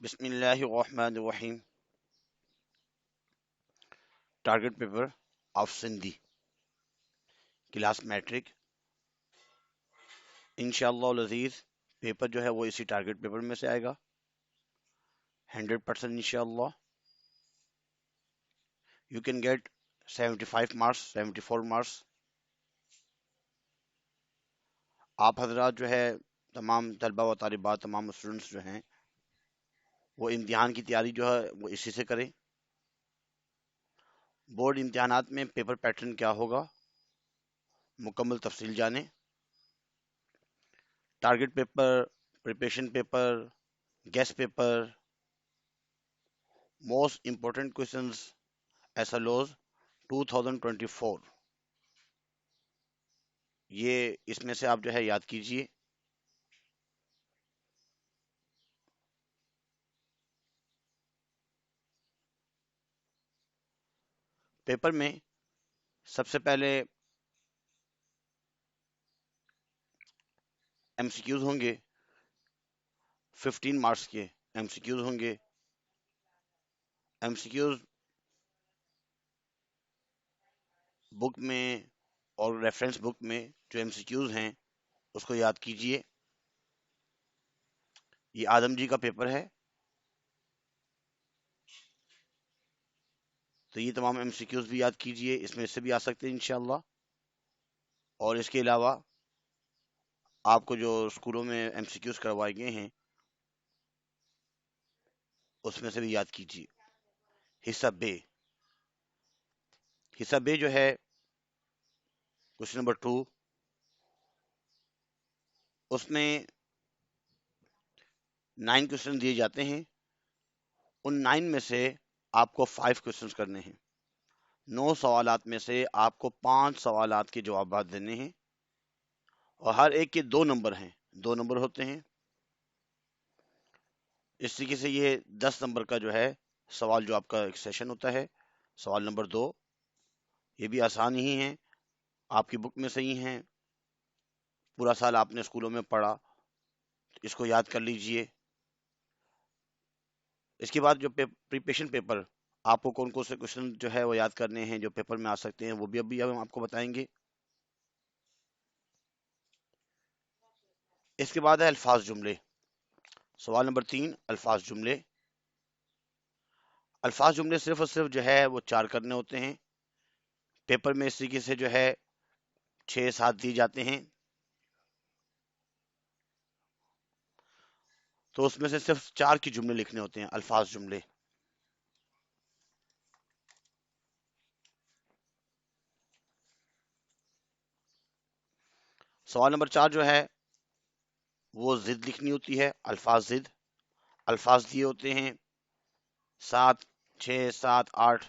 بسم اللہ الرحمن الرحیم. Target paper of Sindhi class matric انشاءاللہ العزیز. پیپر جو ہے وہ اسی ٹارگٹ پیپر میں سے آئے گا 100% انشاءاللہ. You can get 75 marks 74 marks. آپ حضرات جو ہے تمام طلبہ و طالبات تمام اسٹوڈنٹس جو ہیں وہ امتحان کی تیاری جو ہے وہ اسی سے کریں. بورڈ امتحانات میں پیپر پیٹرن کیا ہوگا مکمل تفصیل جانیں. Target paper, preparation paper, guess paper, most important questions ایسالوز 2024، یہ اس میں سے آپ جو ہے یاد کیجئے. پیپر میں سب سے پہلے ایم سی کیوز ہوں گے، 15 مارکس کے ایم سی کیوز ہوں گے. ایم سی کیوز بک میں اور ریفرنس بک میں جو ایم سی کیوز ہیں اس کو یاد کیجئے. یہ آدم جی کا پیپر ہے تو یہ تمام ایم سی کیوز بھی یاد کیجئے، اس میں سے بھی آ سکتے ہیں انشاءاللہ. اور اس کے علاوہ آپ کو جو اسکولوں میں ایم سی کیوز کروائے گئے ہیں اس میں سے بھی یاد کیجئے. حصہ بے جو ہے کوشچن نمبر 2، اس میں 9 کوشچن دیے جاتے ہیں. ان 9 میں سے آپ کو 5 کوشچنز کرنے ہیں. 9 سوالات میں سے آپ کو 5 سوالات کے جوابات دینے ہیں اور ہر ایک کے 2 نمبر ہیں، 2 نمبر ہوتے ہیں. اس طریقے سے یہ 10 نمبر کا جو ہے سوال جو آپ کا ایک سیشن ہوتا ہے. سوال نمبر 2 یہ بھی آسان ہی ہیں، آپ کی بک میں سے ہی ہیں، پورا سال آپ نے اسکولوں میں پڑھا، اس کو یاد کر لیجئے. اس کے بعد جو پریپریشن پیپر آپ کو کون کون سے کوشچن جو ہے وہ یاد کرنے ہیں جو پیپر میں آ سکتے ہیں وہ بھی ابھی ہم آپ کو بتائیں گے. اس کے بعد ہے الفاظ جملے. سوال نمبر 3 الفاظ جملے. الفاظ جملے صرف اور صرف جو ہے وہ 4 کرنے ہوتے ہیں. پیپر میں اس طریقے سے جو ہے 6-7 دی جاتے ہیں تو اس میں سے صرف 4 کی جملے لکھنے ہوتے ہیں، الفاظ جملے. سوال نمبر 4 جو ہے وہ ضد لکھنی ہوتی ہے، الفاظ ضد. الفاظ دیے ہوتے ہیں 7، 6، 7، 8،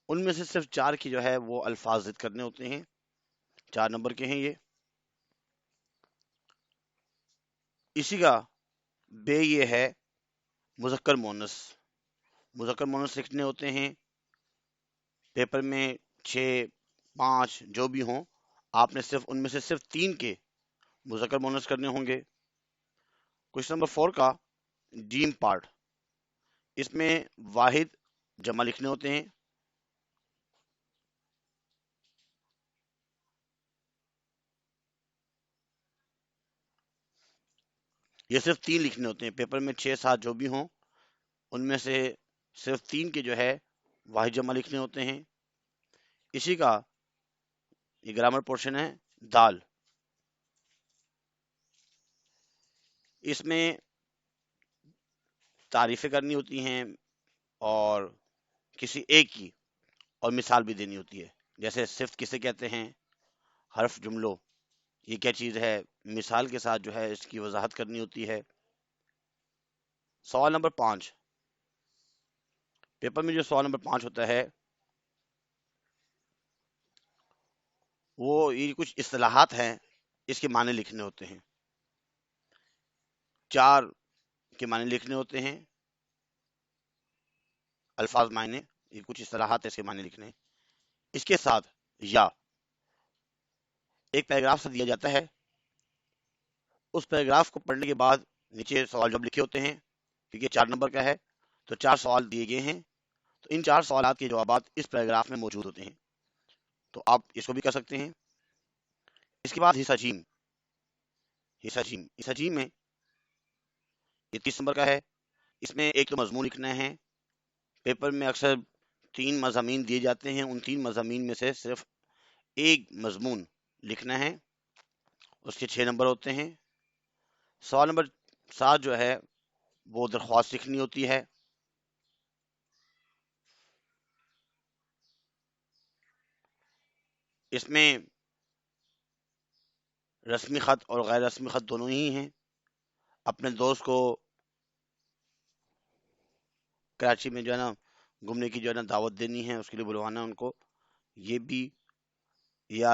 ان میں سے صرف 4 کی جو ہے وہ الفاظ ضد کرنے ہوتے ہیں. 4 نمبر کے ہیں یہ. اسی کا بے یہ ہے مذکر مونس. مذکر مونس لکھنے ہوتے ہیں پیپر میں 6، 5 جو بھی ہوں، آپ نے صرف ان میں سے صرف 3 کے مذکر مونس کرنے ہوں گے. کوشچن نمبر 4 کا ڈیم پارٹ، اس میں واحد جمع لکھنے ہوتے ہیں. یہ صرف 3 لکھنے ہوتے ہیں پیپر میں، 6، 7 جو بھی ہوں ان میں سے صرف 3 کے جو ہے واحد جمع لکھنے ہوتے ہیں. اسی کا یہ گرامر پورشن ہے دال. اس میں تعریفیں کرنی ہوتی ہیں اور کسی ایک کی اور مثال بھی دینی ہوتی ہے. جیسے صفت کسے کہتے ہیں، حرف جملوں یہ کیا چیز ہے، مثال کے ساتھ جو ہے اس کی وضاحت کرنی ہوتی ہے. سوال نمبر 5 پیپر میں جو سوال نمبر 5 ہوتا ہے وہ یہ کچھ اصطلاحات ہیں، اس کے معنی لکھنے ہوتے ہیں. 4 کے معنی لکھنے ہوتے ہیں، الفاظ معنی، یہ کچھ اصطلاحات ہیں اس کے معنی لکھنے. اس کے ساتھ یا ایک پیراگراف سے دیا جاتا ہے، اس پیراگراف کو پڑھنے کے بعد نیچے سوال جواب لکھے ہوتے ہیں. کیونکہ 4 نمبر کا ہے تو 4 سوال دیے گئے ہیں، تو ان 4 سوالات کے جوابات اس پیراگراف میں موجود ہوتے ہیں، تو آپ اس کو بھی کر سکتے ہیں۔ اس کے بعد حصہ جیم، حصہ جیم میں یہ 30 نمبر کا ہے، اس میں ایک تو مضمون لکھنا ہے۔ پیپر میں اکثر 3 مضامین دیے جاتے ہیں، ان 3 مضامین میں سے صرف ایک مضمون لکھنا ہے، اس کے 6 نمبر ہوتے ہیں۔ سوال نمبر 7 جو ہے وہ درخواست لکھنی ہوتی ہے۔ اس میں رسمی خط اور غیر رسمی خط دونوں ہی ہیں۔ اپنے دوست کو کراچی میں جو ہے نا گھومنے کی جو ہے نا دعوت دینی ہے، اس کے لیے بلوانا ان کو، یہ بھی، یا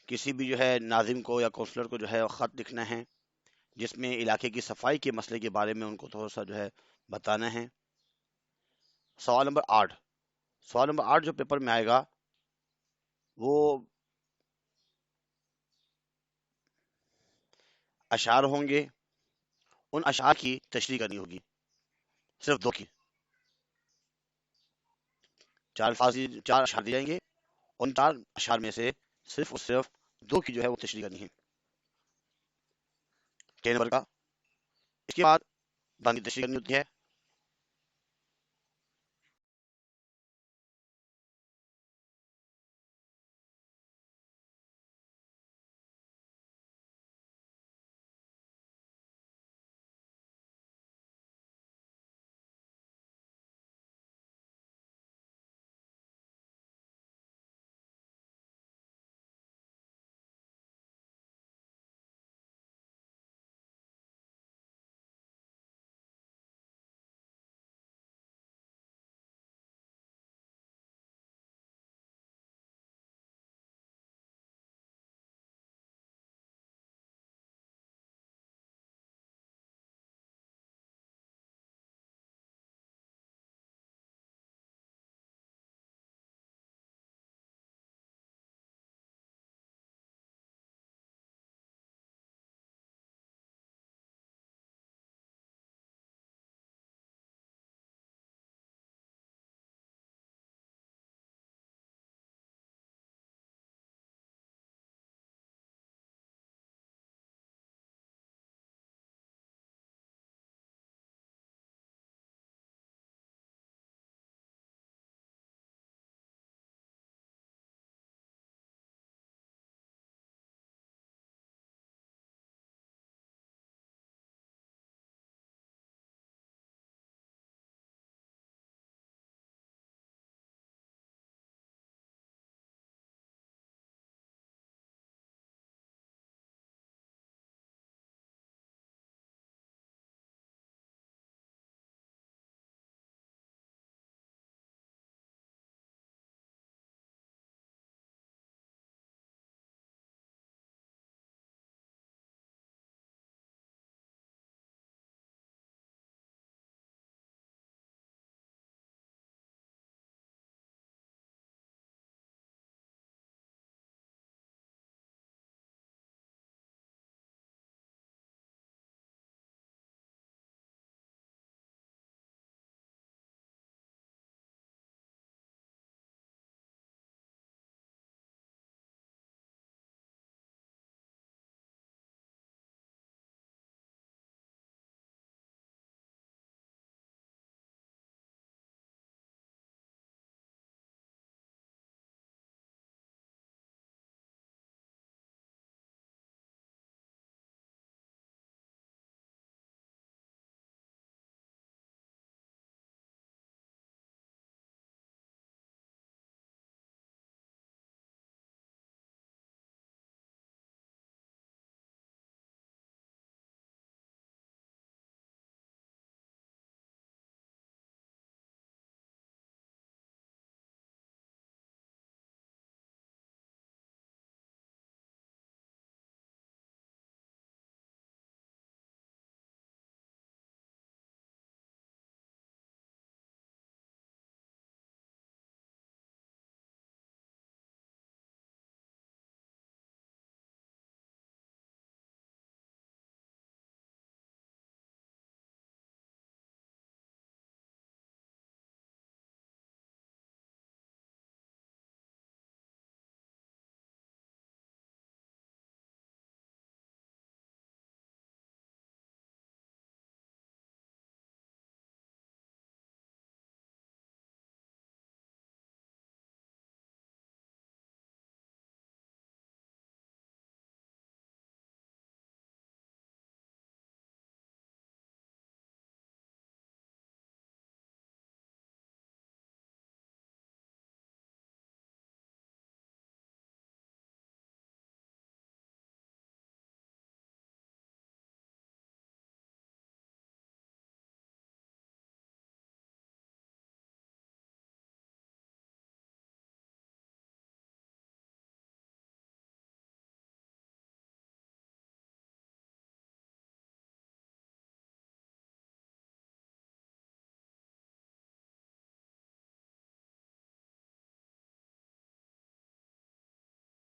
کسی بھی جو ہے ناظم کو یا کونسلر کو جو ہے خط لکھنا ہے جس میں علاقے کی صفائی کے مسئلے کے بارے میں ان کو تھوڑا سا جو ہے بتانا ہے۔ سوال نمبر 8، سوال نمبر 8 جو پیپر میں آئے گا وہ اشعار ہوں گے، ان اشعار کی تشریح کرنی ہوگی، صرف 2 کی، 4 الفاظ 4 اشعار دیے جائیں گے، ان 4 اشعار میں سے صرف اور صرف 2 کی جو ہے وہ تشریح کرنی ہے، 6 نمبر کا۔ اس کے بعد بند کی تشریح کرنی ہوتی ہے،